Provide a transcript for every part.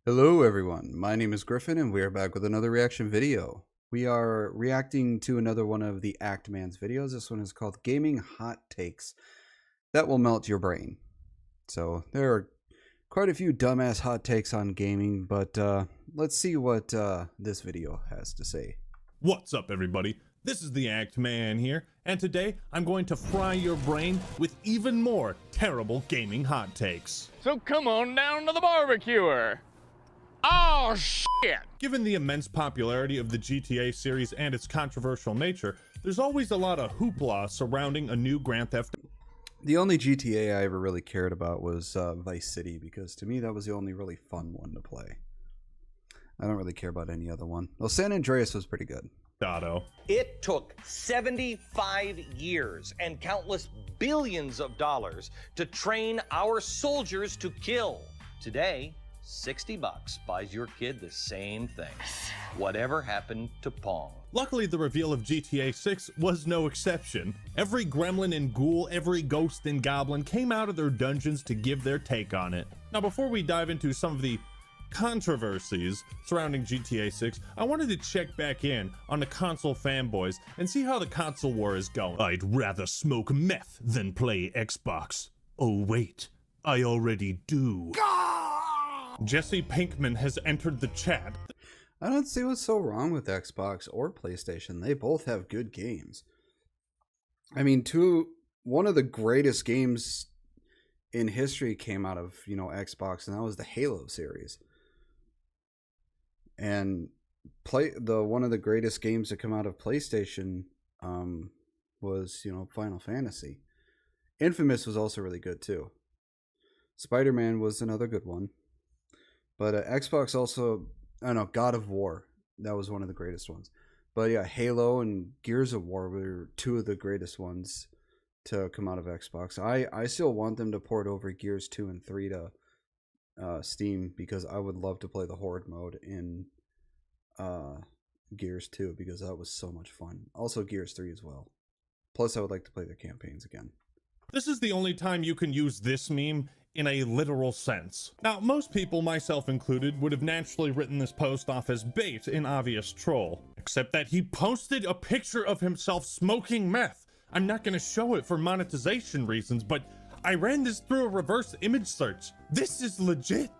Hello everyone, my name is Griffin and we are back with another reaction video. We are reacting to another one of the Act Man's videos. This one is called Gaming Hot Takes That Will Melt Your Brain. So there are quite a few dumbass hot takes on gaming, but let's see what this video has to say. What's up everybody? This is the Act Man here, and today I'm going to fry your brain with even more terrible gaming hot takes. So come on down to the barbecuer. Oh shit! Given the immense popularity of the GTA series and its controversial nature, there's always a lot of hoopla surrounding a new Grand Theft. The only GTA I ever really cared about was Vice City, because to me that was the only really fun one to play. I don't really care about any other one. Well, San Andreas was pretty good. Auto. It took 75 years and countless billions of dollars to train our soldiers to kill. Today, 60 bucks buys your kid the same thing. Whatever happened to Pong? Luckily, the reveal of GTA 6 was no exception. Every gremlin and ghoul, every ghost and goblin came out of their dungeons to give their take on it. Now, before we dive into some of the controversies surrounding GTA 6, I wanted to check back in on the console fanboys and see how the console war is going. I'd rather smoke meth than play Xbox. Oh wait, I already do. Jesse Pinkman has entered the chat. I don't see what's so wrong with Xbox or PlayStation. They both have good games. I mean, one of the greatest games in history came out of, Xbox, and that was the Halo series. And one of the greatest games to come out of PlayStation was, Final Fantasy. Infamous was also really good too. Spider-Man was another good one. But Xbox also, I don't know, God of War, that was one of the greatest ones. But yeah, Halo and Gears of War were two of the greatest ones to come out of Xbox. I still want them to port over Gears 2 and 3 to Steam, because I would love to play the Horde mode in Gears 2, because that was so much fun. Also Gears 3 as well. Plus I would like to play the campaigns again. This is the only time you can use this meme in a literal sense. Now, most people, myself included, would have naturally written this post off as bait, an obvious troll. Except that he posted a picture of himself smoking meth. I'm not gonna show it for monetization reasons, but I ran this through a reverse image search. This is legit.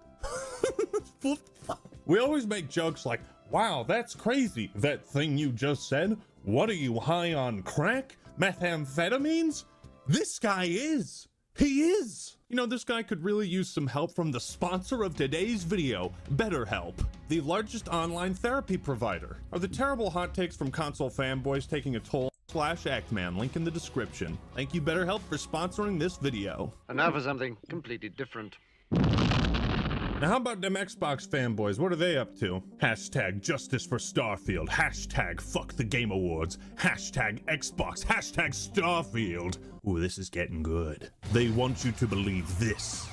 We always make jokes like, wow, that's crazy. That thing you just said? What are you, high on crack? Methamphetamines? This guy is. He is. This guy could really use some help from the sponsor of today's video, BetterHelp, the largest online therapy provider. Are the terrible hot takes from console fanboys taking a toll? /ActMan, link in the description. Thank you, BetterHelp, for sponsoring this video. And now for something completely different. Now how about them Xbox fanboys? What are they up to? Hashtag justice for Starfield. Hashtag fuck the Game Awards. Hashtag Xbox. Hashtag Starfield. Ooh, this is getting good. They want you to believe this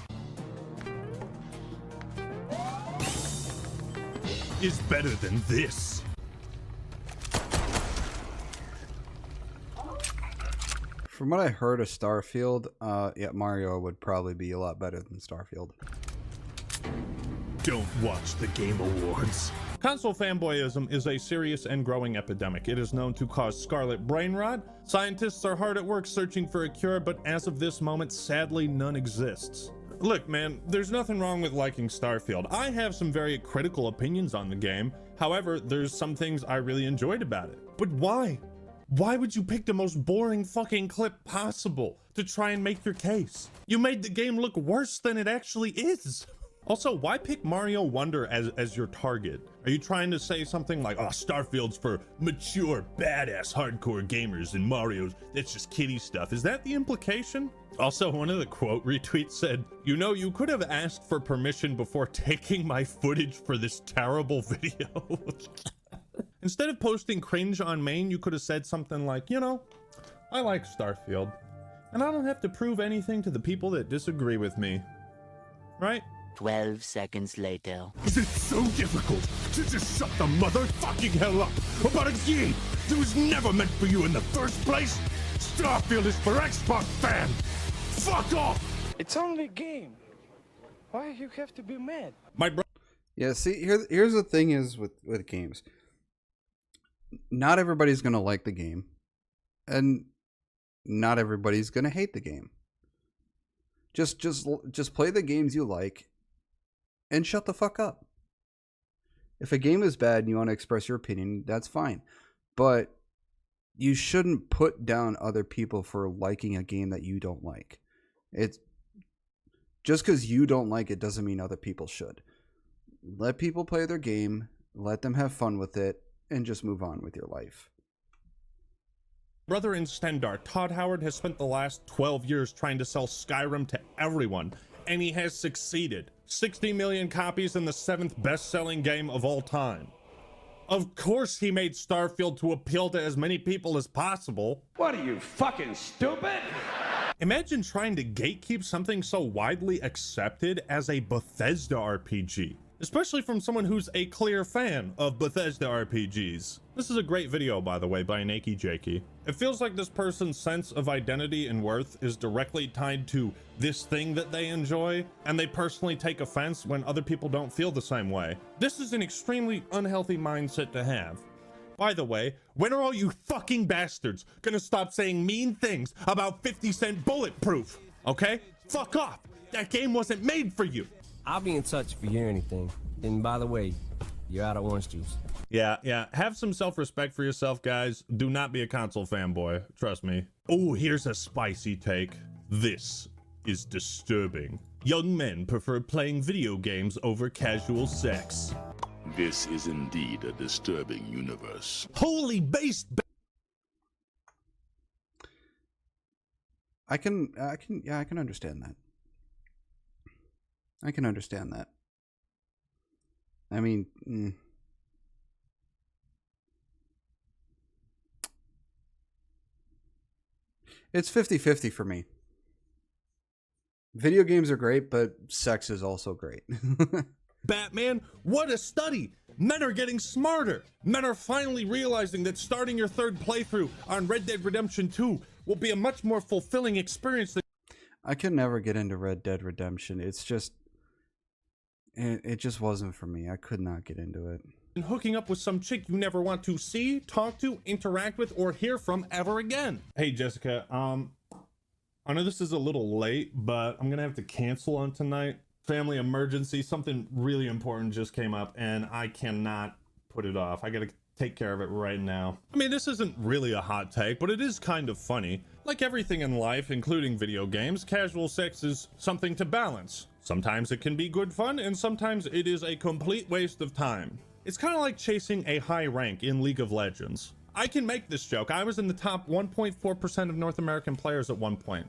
is better than this. From what I heard of Starfield, yeah, Mario would probably be a lot better than Starfield. Don't watch the Game Awards. Console fanboyism is a serious and growing epidemic. It is known to cause scarlet brain rot. Scientists are hard at work searching for a cure, but as of this moment, sadly, none exists. Look, man, there's nothing wrong with liking Starfield. I have some very critical opinions on the game. However, there's some things I really enjoyed about it. But why? Why would you pick the most boring fucking clip possible to try and make your case? You made the game look worse than it actually is. Also, why pick Mario Wonder as your target? Are you trying to say something like, oh, Starfield's for mature, badass, hardcore gamers, and Mario's, that's just kiddie stuff? Is that the implication? Also, one of the quote retweets said, you could have asked for permission before taking my footage for this terrible video. Instead of posting cringe on main, you could have said something like, I like Starfield, and I don't have to prove anything to the people that disagree with me. Right? 12 seconds later. Is it so difficult to just shut the motherfucking hell up about a game that was never meant for you in the first place? Starfield is for Xbox fans. Fuck off! It's only a game. Why you have to be mad? My bro. Yeah, see, here's the thing is with games. Not everybody's gonna like the game, and not everybody's gonna hate the game. Just play the games you like, and shut the fuck up. If a game is bad and you want to express your opinion, that's fine, but you shouldn't put down other people for liking a game that you don't like. It's just because you don't like it doesn't mean other people should. Let people play their game, let them have fun with it, and just move on with your life. Brother in Stendar, Todd Howard has spent the last 12 years trying to sell Skyrim to everyone, and he has succeeded. 60 million copies and the 7th best-selling game of all time. Of course he made Starfield to appeal to as many people as possible. What are you, fucking stupid? Imagine trying to gatekeep something so widely accepted as a Bethesda RPG, especially from someone who's a clear fan of Bethesda RPGs. This is a great video, by the way, by Nakey Jakey. It feels like this person's sense of identity and worth is directly tied to this thing that they enjoy, and they personally take offense when other people don't feel the same way. This is an extremely unhealthy mindset to have. By the way, when are all you fucking bastards gonna stop saying mean things about 50 Cent Bulletproof? Okay? Fuck off! That game wasn't made for you! I'll be in touch if you hear anything. And by the way, you're out of orange juice. Yeah. Have some self-respect for yourself, guys. Do not be a console fanboy. Trust me. Oh, here's a spicy take. This is disturbing. Young men prefer playing video games over casual sex. This is indeed a disturbing universe. Holy based. I can understand that. I can understand that. I mean, it's 50-50 for me. Video games are great, but sex is also great. Batman, what a study! Men are getting smarter. Men are finally realizing that starting your third playthrough on Red Dead Redemption 2 will be a much more fulfilling experience than... I can never get into Red Dead Redemption. It's just... It just wasn't for me. I could not get into it. And hooking up with some chick you never want to see, talk to, interact with, or hear from ever again. Hey, Jessica, I know this is a little late, but I'm gonna have to cancel on tonight. Family emergency, something really important just came up and I cannot put it off. I gotta take care of it right now. I mean, this isn't really a hot take, but it is kind of funny. Like everything in life, including video games, casual sex is something to balance. Sometimes it can be good fun, and sometimes it is a complete waste of time. It's kind of like chasing a high rank in League of Legends. I can make this joke. I was in the top 1.4% of North American players at one point.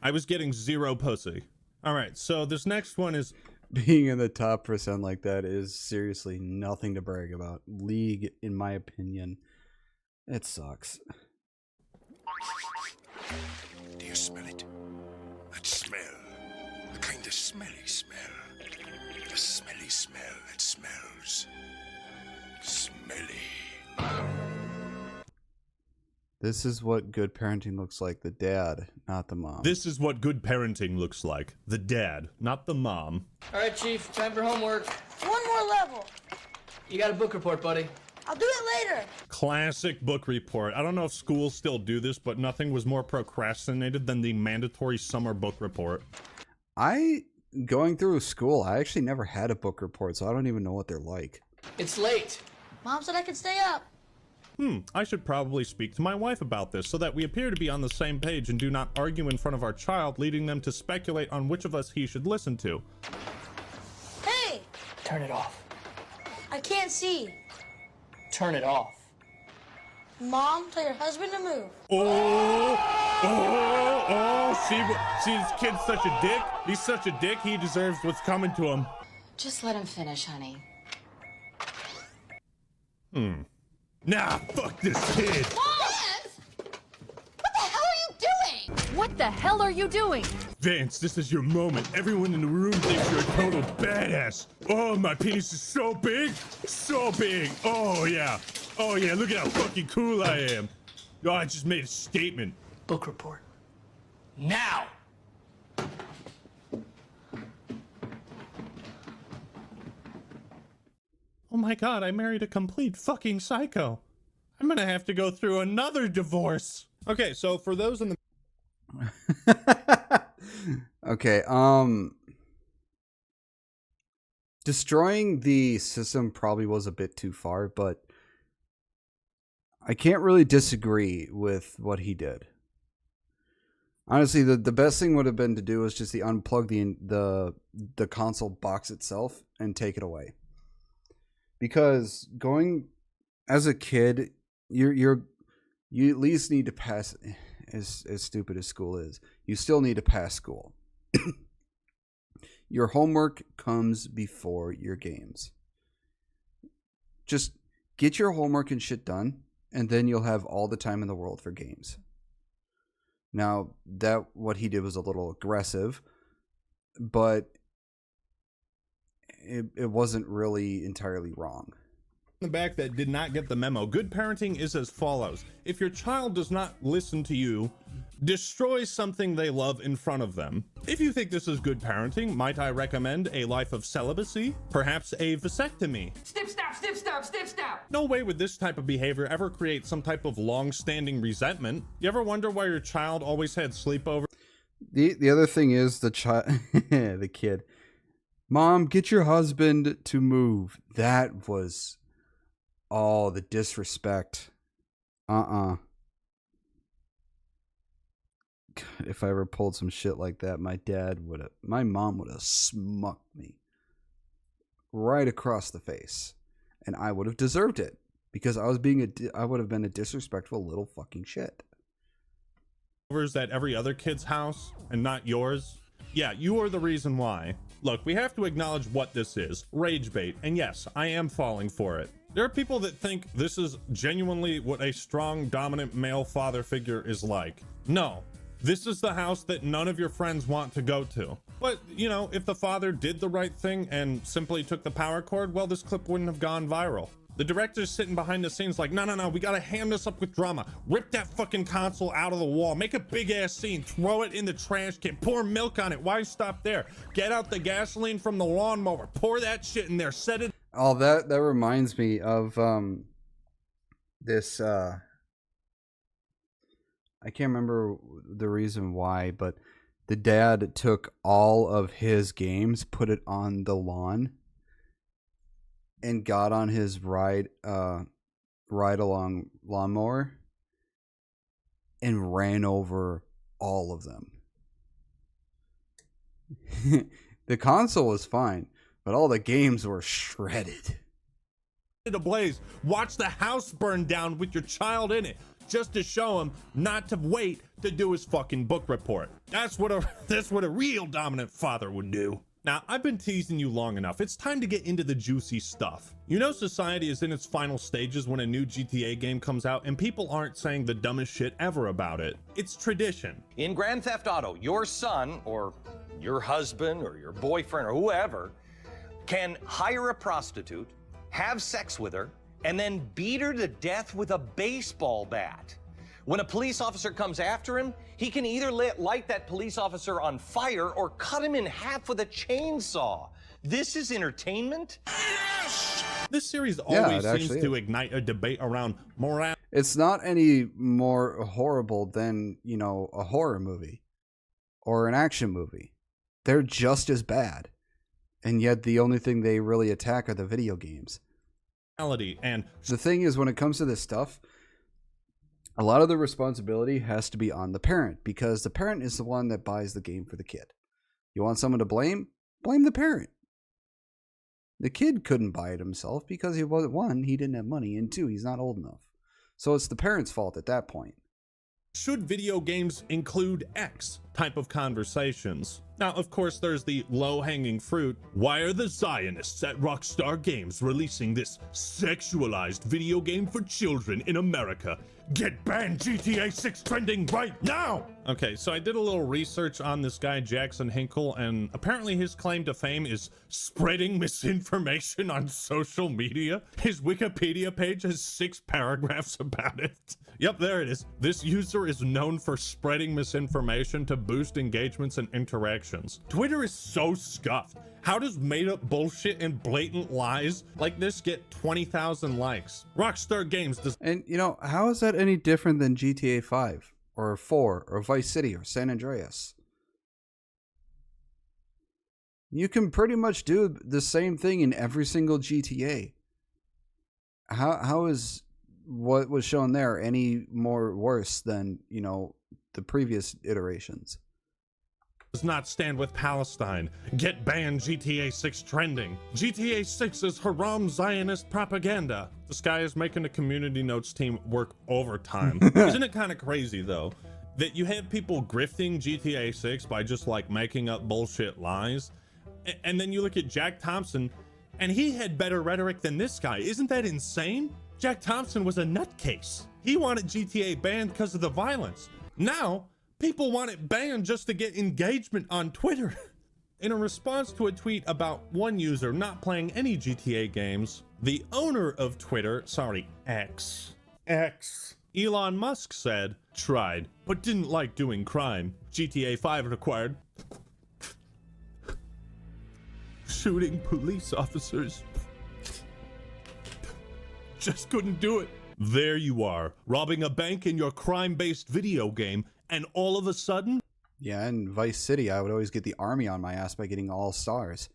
I was getting 0 pussy. All right, so this next one is... Being in the top percent like that is seriously nothing to brag about. League, in my opinion, it sucks. Do you smell it? That smell. The kind of smelly smell. The smelly smell that smells smelly. This is what good parenting looks like. The dad, not the mom. This is what good parenting looks like. The dad, not the mom. All right, Chief, time for homework. One more level. You got a book report, buddy. I'll do it later. Classic book report. I don't know if schools still do this, but nothing was more procrastinated than the mandatory summer book report. Going through school, I actually never had a book report, so I don't even know what they're like. It's late. Mom said I could stay up. I should probably speak to my wife about this so that we appear to be on the same page and do not argue in front of our child, leading them to speculate on which of us he should listen to. Hey! Turn it off. I can't see. Turn it off. Mom, tell your husband to move. See, this kid's such a dick. He's such a dick, he deserves what's coming to him. Just let him finish, honey. Nah, fuck this kid. Vance! What the hell are you doing? What the hell are you doing? Vance, this is your moment. Everyone in the room thinks you're a total badass. Oh, my penis is so big. So big. Oh, yeah. Oh, yeah, look at how fucking cool I am. Oh, I just made a statement. Book report. Now! Oh my god, I married a complete fucking psycho. I'm gonna have to go through another divorce. Okay, so for those in the okay, destroying the system probably was a bit too far, but I can't really disagree with what he did. Honestly, the best thing would have been to do is just unplug the console box itself and take it away. Because going as a kid, you at least need to pass. As stupid as school is, you still need to pass school. Your homework comes before your games. Just get your homework and shit done, and then you'll have all the time in the world for games. Now, what he did was a little aggressive, but it wasn't really entirely wrong. In the back that did not get the memo, good parenting is as follows. If your child does not listen to you, destroy something they love in front of them. If you think this is good parenting, might I recommend a life of celibacy? Perhaps a vasectomy? Snip, snap, snip, snap, snip, snap. No way would this type of behavior ever create some type of long-standing resentment. You ever wonder why your child always had sleepover? The other thing is the kid. Mom, get your husband to move. That was... oh, the disrespect. God, if I ever pulled some shit like that, my mom would have smucked me right across the face. And I would have deserved it. Because I would have been a disrespectful little fucking shit. At every other kid's house and not yours? Yeah, you are the reason why. Look, we have to acknowledge what this is. Rage bait. And yes, I am falling for it. There are people that think this is genuinely what a strong, dominant male father figure is like. No, this is the house that none of your friends want to go to. But, you know, if the father did the right thing and simply took the power cord, well, this clip wouldn't have gone viral. The director's sitting behind the scenes like, no, we gotta ham this up with drama. Rip that fucking console out of the wall. Make a big ass scene. Throw it in the trash can. Pour milk on it. Why stop there? Get out the gasoline from the lawnmower. Pour that shit in there. Set it. Oh, that reminds me of this. I can't remember the reason why, but the dad took all of his games, put it on the lawn, and got on his ride along lawnmower and ran over all of them. The console was fine, but all the games were shredded. Ablaze. Watch the house burn down with your child in it, just to show him not to wait to do his fucking book report. That's what a real dominant father would do. Now, I've been teasing you long enough. It's time to get into the juicy stuff. You know, society is in its final stages when a new GTA game comes out, and people aren't saying the dumbest shit ever about it. It's tradition. In Grand Theft Auto, your son or your husband or your boyfriend or whoever can hire a prostitute, have sex with her, and then beat her to death with a baseball bat. When a police officer comes after him, he can either light that police officer on fire or cut him in half with a chainsaw. This is entertainment? Yes! This series always seems to ignite a debate around morality. It's not any more horrible than, you know, a horror movie or an action movie. They're just as bad. And yet the only thing they really attack are the video games. And the thing is, when it comes to this stuff, a lot of the responsibility has to be on the parent, because the parent is the one that buys the game for the kid. You want someone to blame? Blame the parent. The kid couldn't buy it himself because he wasn't, one, he didn't have money, and two, he's not old enough. So it's the parent's fault at that point. Should video games include X type of conversations? Now, of course, there's the low-hanging fruit. Why are the Zionists at Rockstar Games releasing this sexualized video game for children in America? Get banned GTA 6 trending right now! Okay, so I did a little research on this guy, Jackson Hinkle, and apparently his claim to fame is spreading misinformation on social media. His Wikipedia page has 6 paragraphs about it. Yep, there it is. This user is known for spreading misinformation to boost engagements and interaction predictions. Twitter is so scuffed. How does made up bullshit and blatant lies like this get 20,000 likes? Rockstar Games does. And you know, how is that any different than GTA 5 or 4 or Vice City or San Andreas? You can pretty much do the same thing in every single GTA. How is what was shown there any more worse than, you know, the previous iterations? Does not stand with Palestine. Get banned GTA 6 trending. GTA 6 is haram Zionist propaganda. This guy is making the community notes team work overtime. Isn't it kind of crazy though that you have people grifting GTA 6 by just like making up bullshit lies? And then you look at Jack Thompson and he had better rhetoric than this guy. Isn't that insane? Jack Thompson was a nutcase. He wanted GTA banned because of the violence. Now, people want it banned just to get engagement on Twitter. In a response to a tweet about one user not playing any GTA games, the owner of Twitter, X, Elon Musk said, tried, but didn't like doing crime. GTA 5 required shooting police officers. Just couldn't do it. There you are, robbing a bank in your crime-based video game, and all of a sudden... Yeah, in Vice City, I would always get the army on my ass by getting all stars.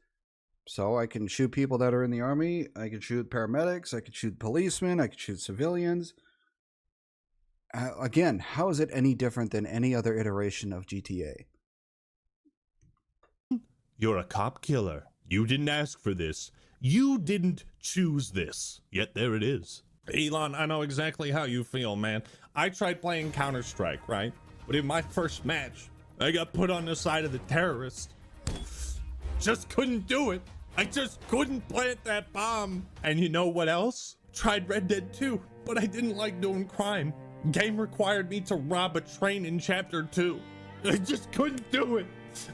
So I can shoot people that are in the army, I can shoot paramedics, I can shoot policemen, I can shoot civilians. Again, how is it any different than any other iteration of GTA? You're a cop killer. You didn't ask for this. You didn't choose this. Yet there it is. Elon, I know exactly how you feel, man. I tried playing Counter-Strike, right? But in my first match, I got put on the side of the terrorist. Just couldn't do it. I just couldn't plant that bomb. And you know what else? Tried Red Dead 2, but I didn't like doing crime. Game required me to rob a train in Chapter 2. I just couldn't do it.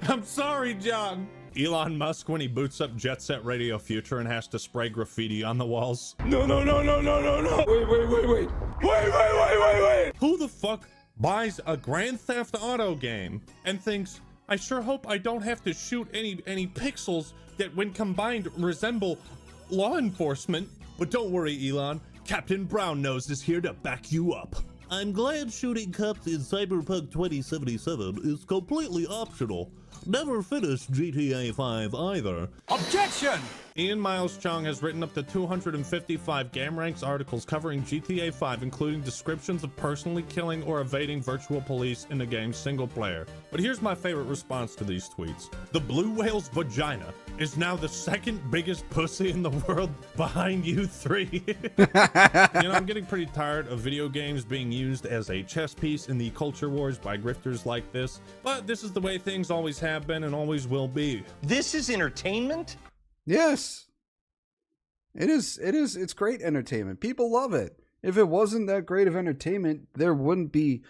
I'm sorry, John. Elon Musk when he boots up Jet Set Radio Future and has to spray graffiti on the walls. No. Wait. Who the fuck buys a Grand Theft Auto game and thinks, I sure hope I don't have to shoot any pixels that when combined resemble law enforcement? But don't worry, Elon. Captain Brown Nose is here to back you up. I'm glad shooting cops in Cyberpunk 2077 is completely optional. Never finished GTA 5 either. Objection! Ian Miles Chung has written up to 255 GameRanks articles covering GTA 5, including descriptions of personally killing or evading virtual police in the game's single player. But here's my favorite response to these tweets. The blue whale's vagina is now the second biggest pussy in the world behind you three. I'm getting pretty tired of video games being used as a chess piece in the culture wars by grifters like this, but this is the way things always have been and always will be. This is entertainment? Yes. It is. It's great entertainment. People love it. If it wasn't that great of entertainment, there wouldn't be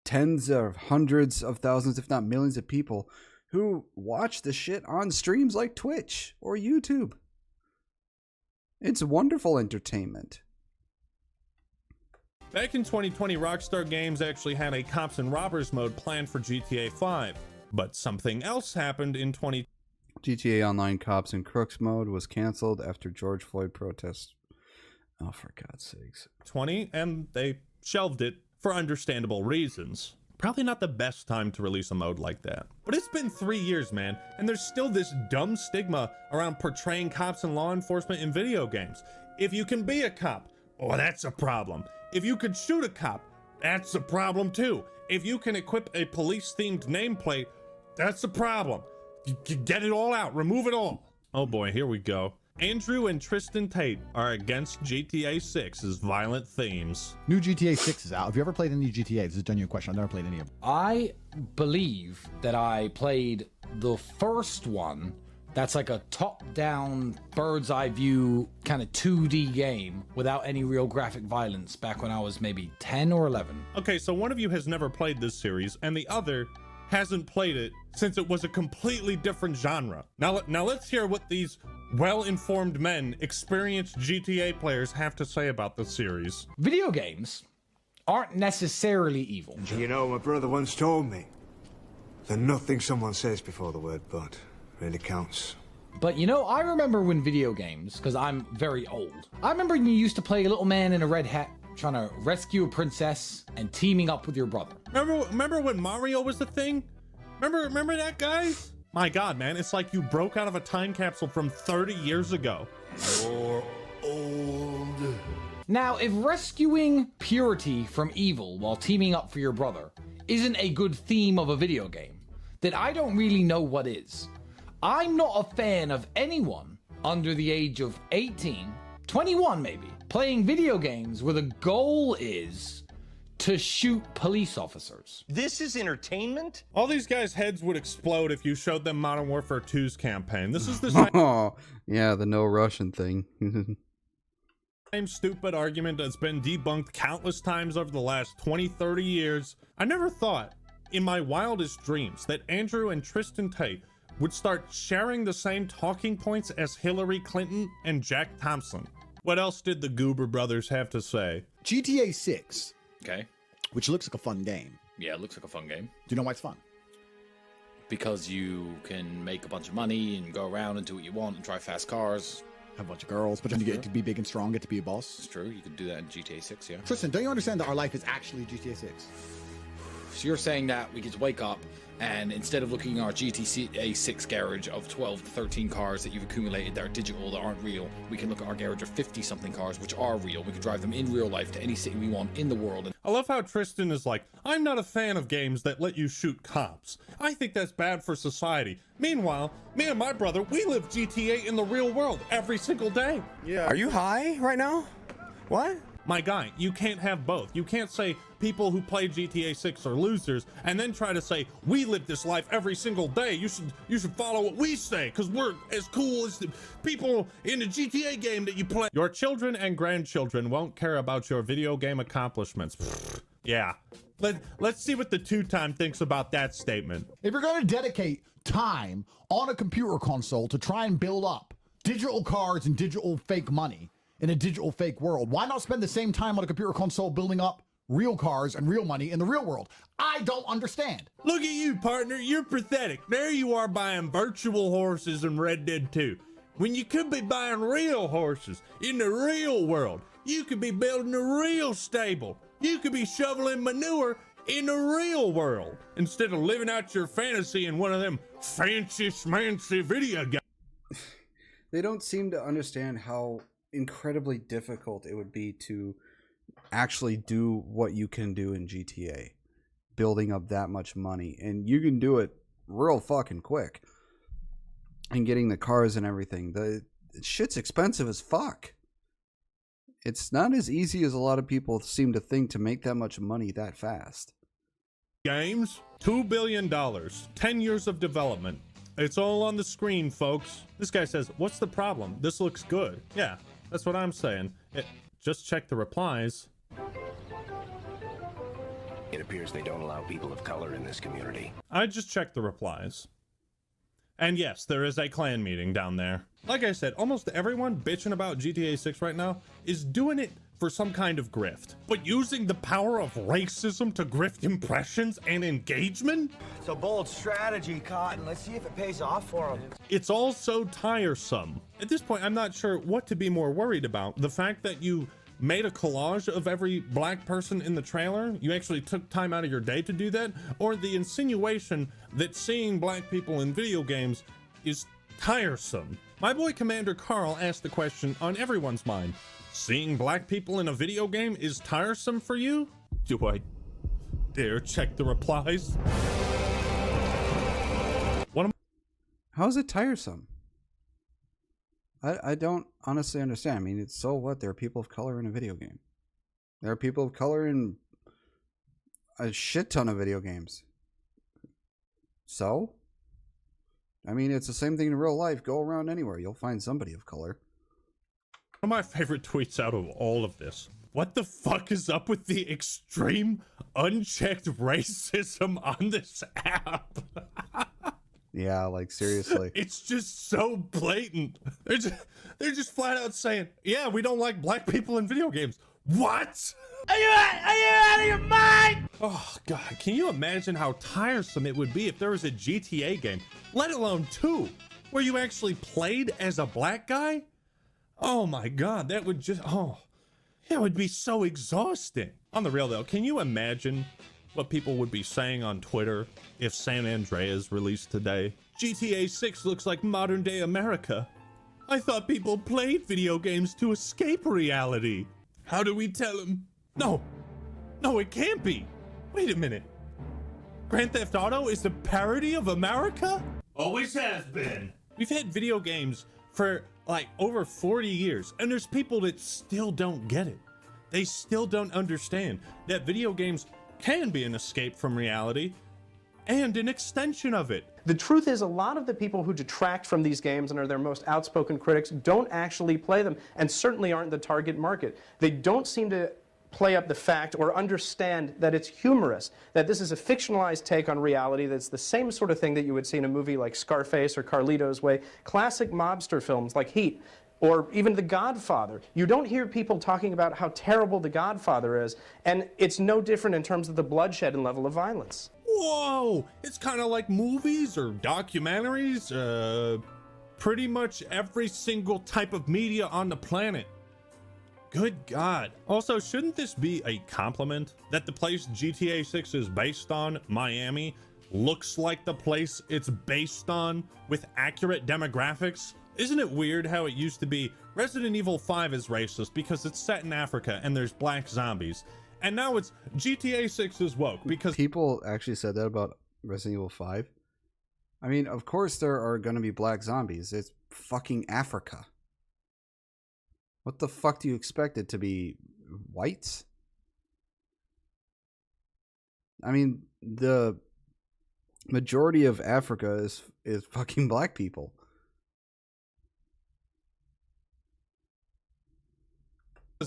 tens of hundreds of thousands, if not millions of people who watch the shit on streams like Twitch or YouTube. It's wonderful entertainment. Back in 2020, Rockstar Games actually had a Cops and Robbers mode planned for GTA 5, but something else happened in 2020. GTA Online Cops and Crooks mode was canceled after George Floyd protests. Oh, for God's sakes. And they shelved it for understandable reasons. Probably not the best time to release a mode like that. But it's been 3 years, man, and there's still this dumb stigma around portraying cops and law enforcement in video games. If you can be a cop, oh, that's a problem. If you could shoot a cop, that's a problem too. If you can equip a police-themed nameplate, that's a problem. You get it all out, remove it all. Oh boy, here we go. Andrew and Tristan Tate are against GTA 6's violent themes. New GTA 6 is out. Have you ever played any GTA? This is a genuine question. I've never played any of them. I believe that I played the first one. That's like a top-down, bird's-eye view kind of 2D game without any real graphic violence back when I was maybe 10 or 11. Okay, so one of you has never played this series and the other hasn't played it since it was a completely different genre. Now let's hear what these well-informed men, experienced GTA players have to say about the series. Video games aren't necessarily evil. You know, my brother once told me, then nothing someone says before the word but really counts. But you know, I remember when video games, because I'm very old, I remember when you used to play a little man in a red hat trying to rescue a princess and teaming up with your brother. Remember when Mario was the thing? Remember that, guys? My God, man, it's like you broke out of a time capsule from 30 years ago. You're old. Now, if rescuing purity from evil while teaming up for your brother isn't a good theme of a video game, then I don't really know what is. I'm not a fan of anyone under the age of 18, 21 maybe, playing video games where the goal is to shoot police officers. This is entertainment? All these guys' heads would explode if you showed them Modern Warfare 2's campaign. This is the same... Oh, yeah, the no Russian thing. Same stupid argument that's been debunked countless times over the last 20-30 years. I never thought in my wildest dreams that Andrew and Tristan Tate would start sharing the same talking points as Hillary Clinton and Jack Thompson. What else did the Goober brothers have to say? GTA 6. Okay. Which looks like a fun game. Yeah, it looks like a fun game. Do you know why it's fun? Because you can make a bunch of money and go around and do what you want and drive fast cars. Have a bunch of girls, but then you get to be big and strong, get to be a boss. It's true. You could do that in GTA 6, yeah. Tristan, don't you understand that our life is actually GTA 6? So you're saying that we could wake up and instead of looking at our GTA 6 garage of 12 to 13 cars that you've accumulated that are digital, that aren't real, we can look at our garage of 50-something cars which are real. We can drive them in real life to any city we want in the world. I love how Tristan is like, I'm not a fan of games that let you shoot cops. I think that's bad for society. Meanwhile, me and my brother, we live GTA in the real world every single day. Yeah. Are you high right now? What? My guy, you can't have both. You can't say people who play GTA 6 are losers and then try to say we live this life every single day. You should follow what we say because we're as cool as the people in the GTA game that you play. Your children and grandchildren won't care about your video game accomplishments. Yeah. Let's see what the two-time thinks about that statement. If you're going to dedicate time on a computer console to try and build up digital cards and digital fake money in a digital fake world, why not spend the same time on a computer console building up real cars and real money in the real world? I don't understand. Look at you, partner. You're pathetic. There you are buying virtual horses in Red Dead 2 when you could be buying real horses in the real world. You could be building a real stable. You could be shoveling manure in the real world instead of living out your fantasy in one of them fancy schmancy video games. They don't seem to understand how incredibly difficult it would be to actually do what you can do in GTA, building up that much money, and you can do it real fucking quick, and getting the cars and everything. The shit's expensive as fuck. It's not as easy as a lot of people seem to think to make that much money that fast. Games, $2 billion, 10 years of development. It's all on the screen, folks. This guy says, what's the problem? This looks good. Yeah, that's what I'm saying. Just check the replies. It appears they don't allow people of color in this community. I just checked the replies. And yes, there is a clan meeting down there. Like I said, almost everyone bitching about GTA 6 right now is doing it for some kind of grift. But using the power of racism to grift impressions and engagement? It's a bold strategy, Cotton. Let's see if it pays off for them. It's all so tiresome. At this point, I'm not sure what to be more worried about. The fact that you made a collage of every black person in the trailer, you actually took time out of your day to do that, or the insinuation that seeing black people in video games is tiresome. My boy Commander Carl asked the question on everyone's mind. Seeing black people in a video game is tiresome for you? Do I dare check the replies? How is it tiresome? I don't honestly understand. I mean, it's so what? There are people of color in a video game. There are people of color in a shit ton of video games. So? I mean, it's the same thing in real life. Go around anywhere. You'll find somebody of color. One of my favorite tweets out of all of this. What the fuck is up with the extreme unchecked racism on this app? Yeah, like seriously. It's just so blatant. They're just flat out saying, yeah, we don't like black people in video games. What? Are you out of your mind? Oh, God. Can you imagine how tiresome it would be if there was a GTA game, let alone 2, where you actually played as a black guy? Oh, my God. That would just... Oh, it would be so exhausting. On the real, though, can you imagine what people would be saying on Twitter if San Andreas released today? GTA 6 looks like modern-day America. I thought people played video games to escape reality. How do we tell them? No, it can't be. Wait a minute. Grand Theft Auto is a parody of America? Always has been. We've had video games for like over 40 years, and there's people that still don't get it. They still don't understand that video games can be an escape from reality and an extension of it. The truth is, a lot of the people who detract from these games and are their most outspoken critics don't actually play them, and certainly aren't the target market. They don't seem to play up the fact or understand that it's humorous, that this is a fictionalized take on reality, that's the same sort of thing that you would see in a movie like Scarface or Carlito's Way, classic mobster films like Heat, or even The Godfather. You don't hear people talking about how terrible The Godfather is, and it's no different in terms of the bloodshed and level of violence. Whoa! It's kind of like movies or documentaries, pretty much every single type of media on the planet. Good God. Also, shouldn't this be a compliment that the place GTA 6 is based on, Miami, looks like the place it's based on with accurate demographics? Isn't it weird how it used to be Resident Evil 5 is racist because it's set in Africa and there's black zombies? And now it's GTA 6 is woke because people actually said that about Resident Evil 5. I mean, of course there are going to be black zombies. It's fucking Africa. What the fuck do you expect it to be? Whites? I mean, the majority of Africa is fucking black people.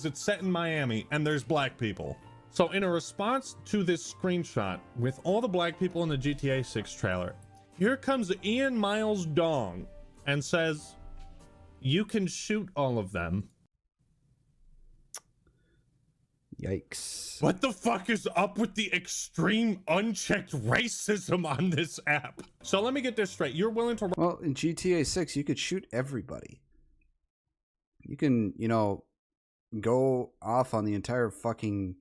it's set in Miami and there's black people. So in a response to this screenshot with all the black people in the GTA 6 trailer, here comes Ian Miles Dong and says, you can shoot all of them. Yikes. What the fuck is up with the extreme unchecked racism on this app? So let me get this straight. You're willing to... Well, in GTA 6, you could shoot everybody. You can, you know, go off on the entire fucking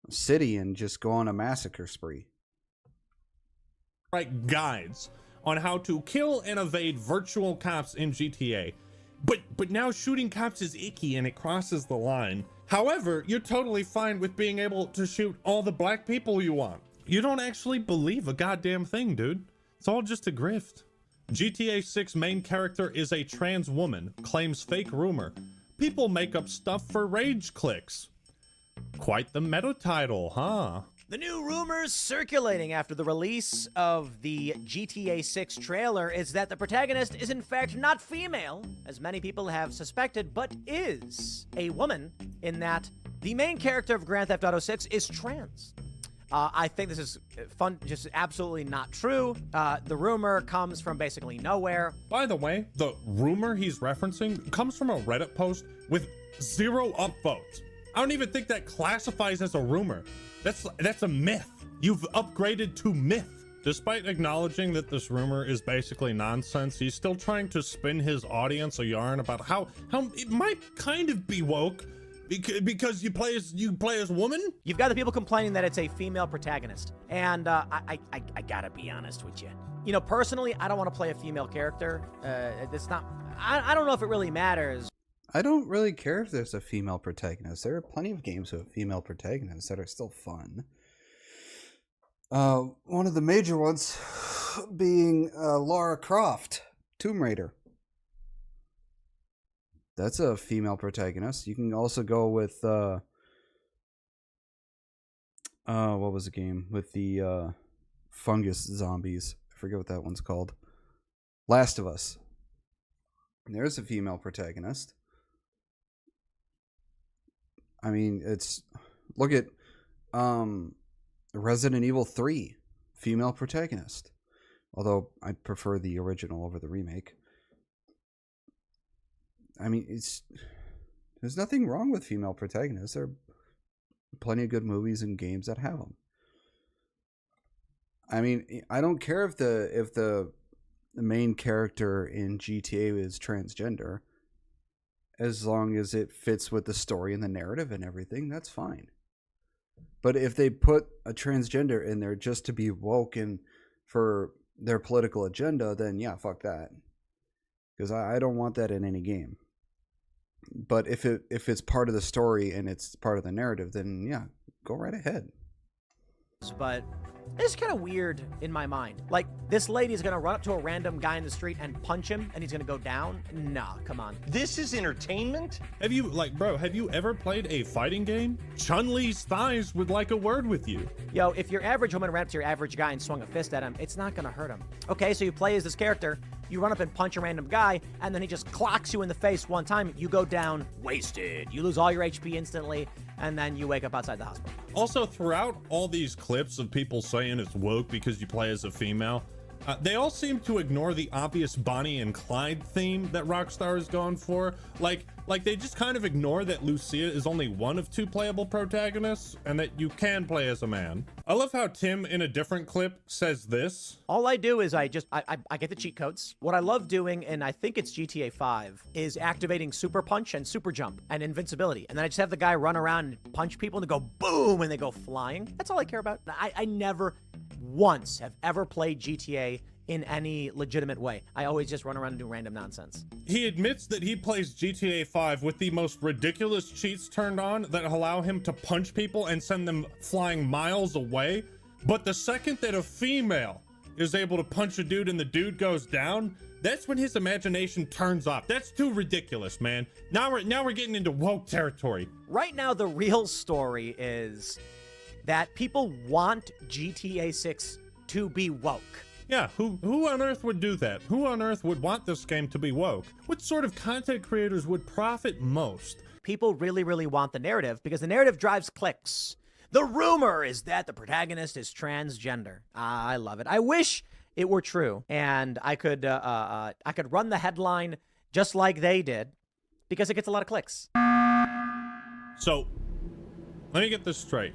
city and just go on a massacre spree. Right, guides on how to kill and evade virtual cops in GTA. But now shooting cops is icky and it crosses the line. However, you're totally fine with being able to shoot all the black people you want. You don't actually believe a goddamn thing, dude. It's all just a grift. GTA 6 main character is a trans woman, claims fake rumor. People make up stuff for rage clicks. Quite the meta title, huh? The new rumors circulating after the release of the GTA 6 trailer is that the protagonist is in fact not female, as many people have suspected, but is a woman, in that the main character of Grand Theft Auto 6 is trans. I think this is just absolutely not true. The rumor comes from basically nowhere. By the way, the rumor he's referencing comes from a Reddit post with 0 upvotes. I don't even think that classifies as a rumor. That's a myth. You've upgraded to myth. Despite acknowledging that this rumor is basically nonsense, he's still trying to spin his audience a yarn about how it might kind of be woke because you play as a woman. You've got the people complaining that it's a female protagonist, and I gotta be honest with you. You know, personally, I don't want to play a female character. It's not. I don't know if it really matters. I don't really care if there's a female protagonist. There are plenty of games with female protagonists that are still fun. One of the major ones being Lara Croft, Tomb Raider. That's a female protagonist. You can also go with what was the game with the fungus zombies? I forget what that one's called. Last of Us. There's a female protagonist. I mean, look at Resident Evil 3, female protagonist. Although I prefer the original over the remake. I mean, there's nothing wrong with female protagonists. They're plenty of good movies and games that have them. I mean, I don't care if the main character in GTA is transgender, as long as it fits with the story and the narrative and everything. That's fine. But if they put a transgender in there just to be woke and for their political agenda, then yeah, fuck that. Because I don't want that in any game. But if it's part of the story and it's part of the narrative, then yeah, go right ahead. But it's kind of weird in my mind. Like, this lady's gonna run up to a random guy in the street and punch him, and he's gonna go down? Nah, come on. This is entertainment? Have you ever played a fighting game? Chun-Li's thighs would like a word with you. Yo, if your average woman ran up to your average guy and swung a fist at him, it's not gonna hurt him. Okay, so you play as this character, you run up and punch a random guy, and then he just clocks you in the face one time, you go down wasted. You lose all your HP instantly, and then you wake up outside the hospital. Also, throughout all these clips of people saying it's woke because you play as a female, they all seem to ignore the obvious Bonnie and Clyde theme that Rockstar is going for. Like they just kind of ignore that Lucia is only one of 2 playable protagonists and that you can play as a man. I love how Tim in a different clip says this. All I do is I get the cheat codes. What I love doing, and I think it's GTA 5, is activating Super Punch and Super Jump and Invincibility. And then I just have the guy run around and punch people and they go boom and they go flying. That's all I care about. I never once have ever played GTA in any legitimate way. I always just run around and do random nonsense. He admits that he plays GTA 5 with the most ridiculous cheats turned on that allow him to punch people and send them flying miles away. But the second that a female is able to punch a dude and the dude goes down, that's when his imagination turns off. That's too ridiculous, man. Now we're getting into woke territory. Right now, the real story is that people want GTA 6 to be woke. Yeah, who on earth would do that? Who on earth would want this game to be woke? What sort of content creators would profit most? People really, really want the narrative because the narrative drives clicks. The rumor is that the protagonist is transgender. I love it. I wish it were true, and I could run the headline just like they did because it gets a lot of clicks. So, let me get this straight.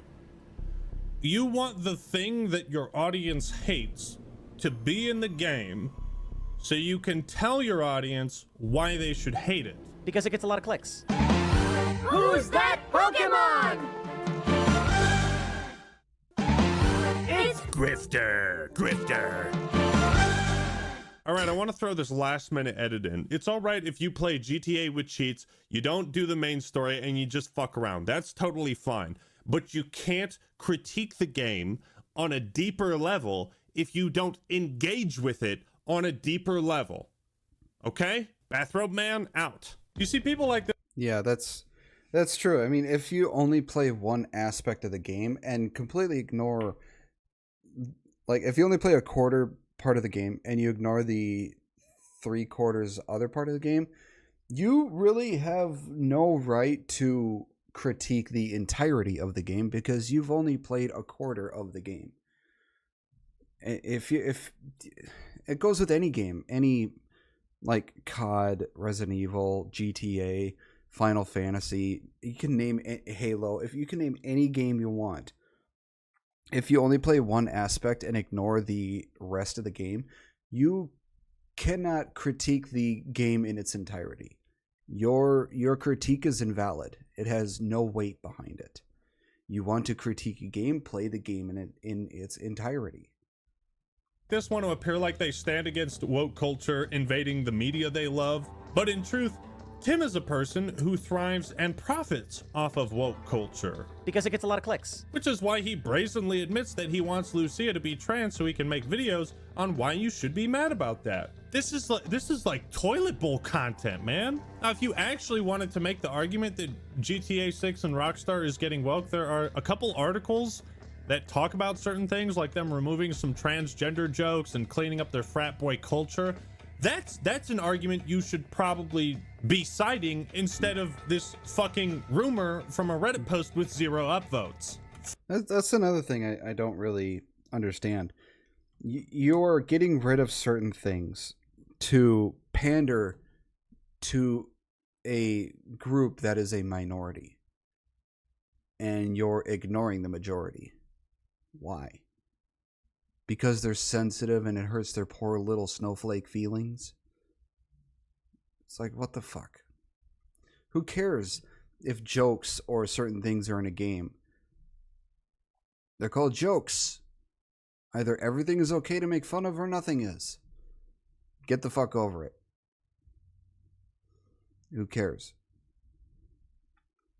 You want the thing that your audience hates to be in the game so you can tell your audience why they should hate it. Because it gets a lot of clicks. Who's that Pokemon? It's Grifter. All right, I want to throw this last minute edit in. It's all right if you play GTA with cheats, you don't do the main story, and you just fuck around. That's totally fine. But you can't critique the game on a deeper level if you don't engage with it on a deeper level. Okay? Bathrobe Man, out. You see people like that? Yeah, that's true. I mean, if you only play one aspect of the game and completely ignore, like, if you only play a quarter part of the game and you ignore the 3/4 other part of the game, you really have no right to critique the entirety of the game because you've only played a quarter of the game. If it goes with any game, any like COD, Resident Evil, GTA, Final Fantasy, you can name Halo, if you can name any game you want, if you only play one aspect and ignore the rest of the game, you cannot critique the game in its entirety. Your critique is invalid. It has no weight behind it. You want to critique a game, play the game in its entirety. Just want to appear like they stand against woke culture invading the media they love, but in truth, Tim is a person who thrives and profits off of woke culture. Because it gets a lot of clicks. Which is why he brazenly admits that he wants Lucia to be trans so he can make videos on why you should be mad about that. This is like toilet bowl content, man. Now, if you actually wanted to make the argument that GTA 6 and Rockstar is getting woke, there are a couple articles that talk about certain things, like them removing some transgender jokes and cleaning up their frat boy culture. That's an argument you should probably be citing instead of this fucking rumor from a Reddit post with 0 upvotes. That's another thing I don't really understand. You're getting rid of certain things to pander to a group that is a minority. and you're ignoring the majority. Why? Because they're sensitive and it hurts their poor little snowflake feelings? It's like, what the fuck? Who cares if jokes or certain things are in a game? They're called jokes. Either everything is okay to make fun of or nothing is. Get the fuck over it. Who cares?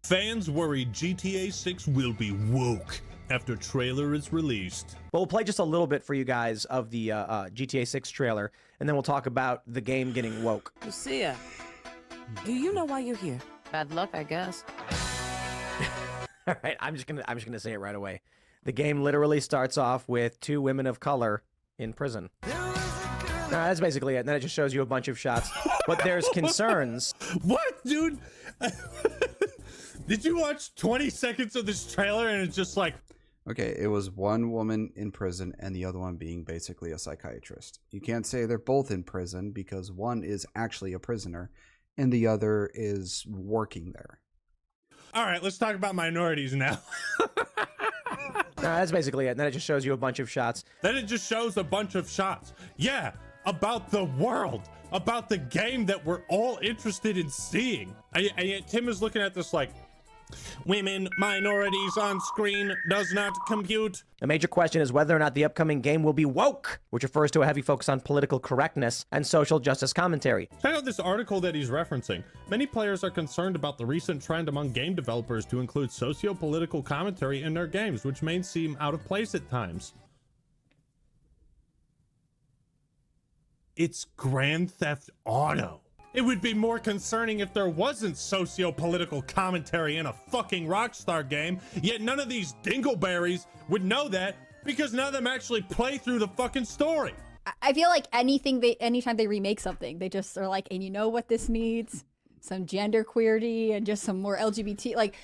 Fans worry GTA 6 will be woke after trailer is released. But we'll play just a little bit for you guys of the GTA 6 trailer, and then we'll talk about the game getting woke. Lucia, do you know why you're here? Bad luck, I guess. All right, I'm just gonna say it right away. The game literally starts off with 2 women of color in prison. That's basically it. And then it just shows you a bunch of shots. But there's concerns. What, dude? Did you watch 20 seconds of this trailer and it's just like... Okay, it was one woman in prison and the other one being basically a psychiatrist. You can't say they're both in prison because one is actually a prisoner and the other is working there. All right, let's talk about minorities now. That's basically it. And then it just shows you a bunch of shots. Then it just shows a bunch of shots. Yeah, about the world, about the game that we're all interested in seeing. And yet Tim is looking at this like, women, minorities on screen does not compute. The major question is whether or not the upcoming game will be woke, which refers to a heavy focus on political correctness and social justice commentary. Check out this article that he's referencing. Many players are concerned about the recent trend among game developers to include socio-political commentary in their games, which may seem out of place at times. It's Grand Theft Auto. It would be more concerning if there wasn't socio-political commentary in a fucking Rockstar game, yet none of these dingleberries would know that because none of them actually play through the fucking story. I feel like anytime they remake something, they just are like, and you know what this needs? Some gender queerty and just some more LGBT, like,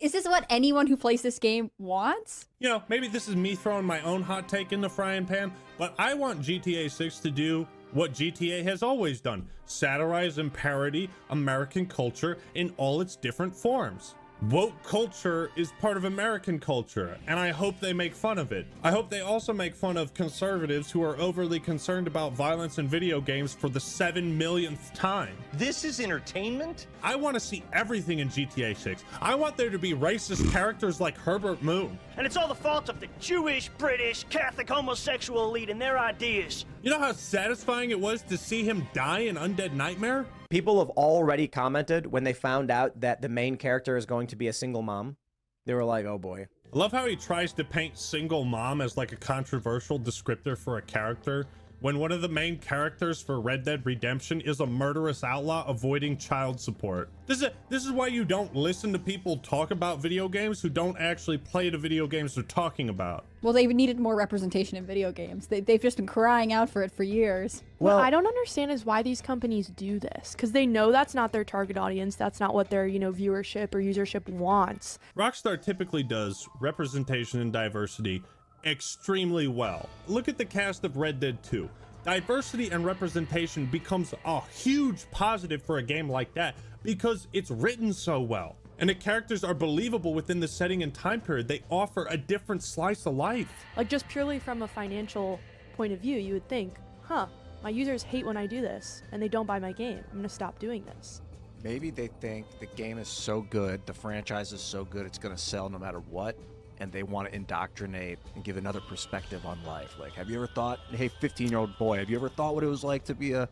is this what anyone who plays this game wants? You know, maybe this is me throwing my own hot take in the frying pan, but I want GTA 6 to do what GTA has always done: satirize and parody American culture in all its different forms. Woke culture is part of American culture, and I hope they make fun of it. I hope they also make fun of conservatives who are overly concerned about violence in video games for the 7 millionth time. This is entertainment? I want to see everything in GTA 6. I want there to be racist characters like Herbert Moon. And it's all the fault of the Jewish, British, Catholic, homosexual elite and their ideas. You know how satisfying it was to see him die in Undead Nightmare? People have already commented when they found out that the main character is going to be a single mom. They were like, oh boy. I love how he tries to paint single mom as like a controversial descriptor for a character, when one of the main characters for Red Dead Redemption is a murderous outlaw avoiding child support. This is why you don't listen to people talk about video games who don't actually play the video games they're talking about. Well, they needed more representation in video games. They've just been crying out for it for years. What I don't understand is why these companies do this, because they know that's not their target audience. That's not what their, viewership or usership wants. Rockstar typically does representation and diversity extremely well. Look at the cast of Red Dead 2. Diversity and representation becomes a huge positive for a game like that because it's written so well. And the characters are believable within the setting and time period. They offer a different slice of life. Like, just purely from a financial point of view, you would think, my users hate when I do this and they don't buy my game. I'm gonna stop doing this. Maybe they think the game is so good, the franchise is so good, it's gonna sell no matter what, and they want to indoctrinate and give another perspective on life. Like, have you ever thought, hey, 15-year-old boy, have you ever thought what it was like to be a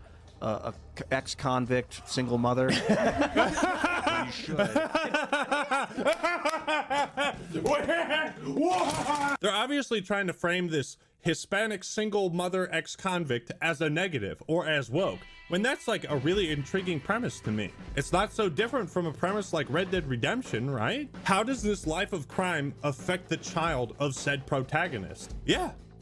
ex-convict single mother? You should. They're obviously trying to frame this Hispanic single mother ex-convict as a negative or as woke, when that's like a really intriguing premise to me. It's not so different from a premise like Red Dead Redemption, right? How does this life of crime affect the child of said protagonist?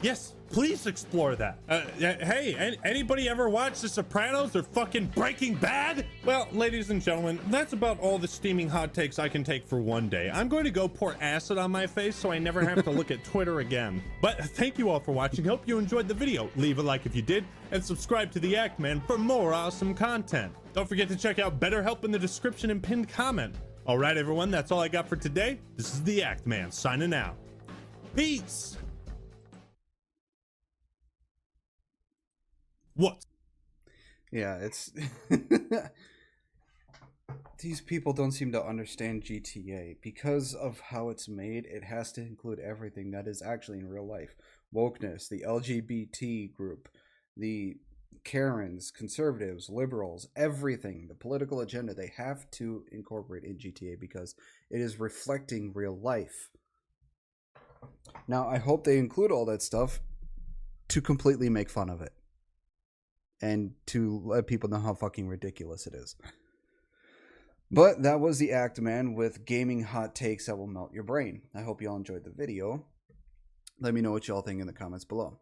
Yes, please explore that. Hey, anybody ever watch The Sopranos or fucking Breaking Bad? Well, ladies and gentlemen, that's about all the steaming hot takes I can take for one day. I'm going to go pour acid on my face so I never have to look at Twitter again. But thank you all for watching. Hope you enjoyed the video. Leave a like if you did, and subscribe to the Act Man for more awesome content. Don't forget to check out BetterHelp in the description and pinned comment. All right, everyone, that's all I got for today. This is the Act Man signing out. Peace. What? Yeah, it's these people don't seem to understand GTA. Because of how it's made, it has to include everything that is actually in real life. Wokeness, the LGBT group, the Karens, conservatives, liberals, everything, the political agenda, they have to incorporate in GTA because it is reflecting real life. Now, I hope they include all that stuff to completely make fun of it and to let people know how fucking ridiculous it is. But that was the Act Man with gaming hot takes that will melt your brain. I hope y'all enjoyed the video. Let me know what y'all think in the comments below.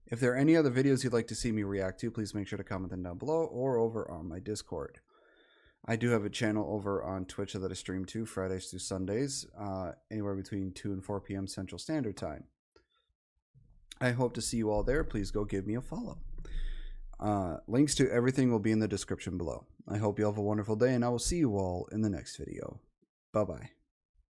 If there are any other videos you'd like to see me react to, please make sure to comment them down below or over on my Discord. I do have a channel over on Twitch that I stream to Fridays through Sundays, anywhere between 2 and 4 p.m. Central Standard Time. I hope to see you all there. Please go give me a follow. Links to everything will be in the description below. I hope you all have a wonderful day, and I will see you all in the next video. Bye-bye.